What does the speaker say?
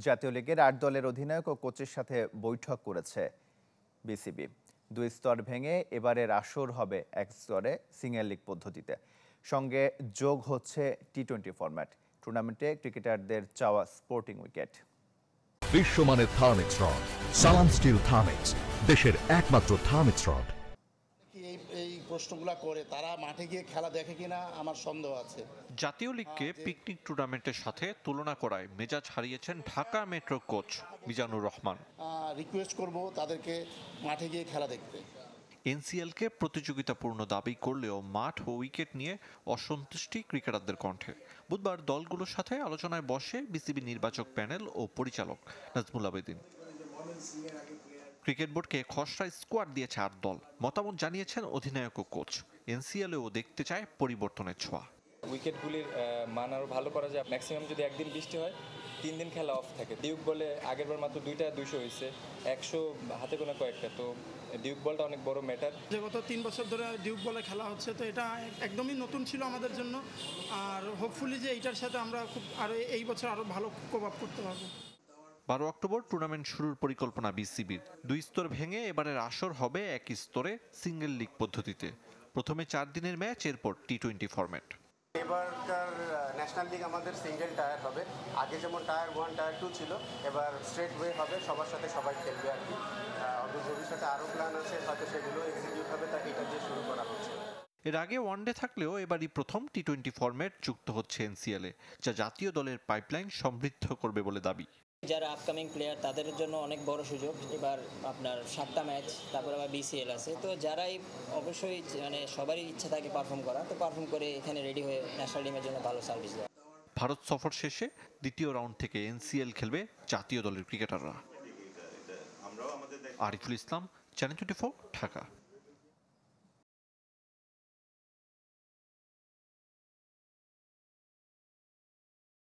জাতীয় লিগের ৮ দলের অধিনায়ক ও কোচের সাথে বৈঠক করেছে বিসিবি। ২ স্তর ভেঙে এবারের আসর হবে এক স্তরে সিঙ্গেল লিগ পদ্ধতিতে। সঙ্গে যোগ হচ্ছে টি-20 ফরম্যাট। টুর্নামেন্টে ক্রিকেটারদের চাওয়া স্পোর্টিং উইকেট। বিশ্বমানের থার্মিক্স রড, সালাম স্টিল থার্মিক্স, দেশের একমাত্র থার্মিক্স রড। এই প্রশ্নগুলো করে তারা মাঠে গিয়ে খেলা দেখে কিনা আমার সন্দেহ আছে। জাতীয় লিগকে পিকনিক টুর্নামেন্টের সাথে তুলনা করায় মেজাজ হারিয়েছেন Dhaka metro coach Mizanur Rahman. Request করব তাদেরকে মাঠে গিয়ে খেলা দেখতে। এনসিএলকে প্রতিযোগিতাপূর্ণ দাবি করলেও মাঠ ও উইকেট নিয়ে অসন্তুষ্টি ক্রিকেটারদের কণ্ঠে। বুধবার দলগুলোর সাথে আলোচনায় বসে বিসিবি নির্বাচক প্যানেল ও পরিচালক নাজমুল আবেদিন। ক্রিকেট বোর্ডকে খসড়া স্কোয়াড দিয়েছে ৮ দল। মতামত জানিয়েছেন অধিনায়ক ও কোচ। এনসিএলও দেখতে চায় পরিবর্তনের ছোঁয়া। উইকেটগুলির মান আরও ভালো করা যায়। ম্যাক্সিমাম যদি একদিন বৃষ্টি হয় 3 দিন খেলা অফ থাকে। ডিউক বলে আগেরবার মাত্র 2টা 200 হয়েছে, 100 হাতে গোনা কয়েকটা। তো ডিউক বলটা অনেক বড় ম্যাটার। যে গত 3 বছর ধরে ডিউক বলে খেলা হচ্ছে, তো এটা একদমই নতুন ছিল আমাদের জন্য। আর হোপফুলি যে এইটার সাথে আমরা এই বছর আরও ভালো কোপ আপ করতে পারবো। 12 অক্টোবর টুর্নামেন্ট শুরুর পরিকল্পনা বিসিবির। 2 স্তর ভেঙে এবারের আসর হবে এক স্তরে সিঙ্গেল লিগ পদ্ধতিতে। প্রথমে 4 দিনের ম্যাচ, এরপর টি-20 ফরম্যাট। এবারকার ন্যাশনাল লিগ আমাদের সিঙ্গেল টায়ার হবে। আগে যেমন টায়ার 1 টায়ার 2 ছিল, এবার স্ট্রেট ওয়ে হবে, সবার সাথে সবাই খেলবে আর কি। ভবিষ্যতে আরও প্ল্যান আছে, হয়তো সেগুলো এক্সিকিউট হবে, তাকে এটা দিয়ে শুরু করা হচ্ছে। এর আগে ওয়ানডে থাকলেও এবারই প্রথম টি-20 ফরম্যাট যুক্ত হচ্ছে এনসিএলে, যা জাতীয় দলের পাইপলাইন সমৃদ্ধ করবে বলে দাবি। যারা আপকামিং প্লেয়ার তাদের জন্য অনেক বড় সুযোগ। এবার আপনার 7টা ম্যাচ, তারপর আবার বিসিএল আছে। তো যারাই অবশ্যই সবারই ইচ্ছা থাকে পারফর্ম করা, তো পারফর্ম করে এখানে রেডি হয়ে ন্যাশনাল টিমের জন্য ভালো সার্ভিস দেওয়া। ভারত সফর শেষে দ্বিতীয় রাউন্ড থেকে এনসিএল খেলবে জাতীয় দলের ক্রিকেটাররা। আরিফুল ইসলাম, চ্যানেল 24, ঢাকা।